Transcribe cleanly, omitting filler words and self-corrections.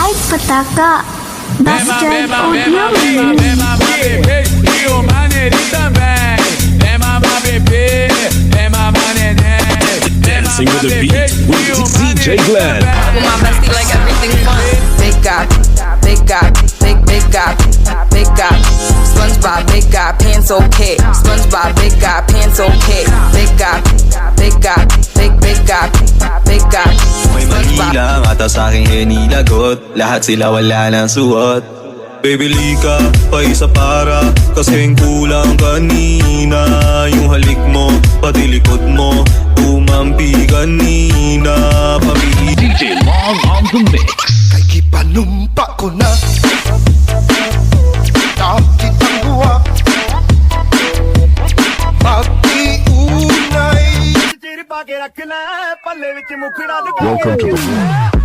Mike Pataka, Best Drive Audio. Dancing with the beat with DJ Glenn. With my bestie like everything fun. Big guy, big guy, big guy, big guy. SpongeBob, big guy, pants okay. SpongeBob, big guy, pants okay. Big guy, big guy, big guy, big guy. May mahilang ata sa'king hinilagot. Lahat sila wala nang suot. Bibili ka pa isa para kasing kulang kanina. Yung halik mo, pati likod mo umampi kanina. Pamili DJ Long on the mix. Kay gipanumpa ko na nakitang buwa pag-iunay. Welcome to the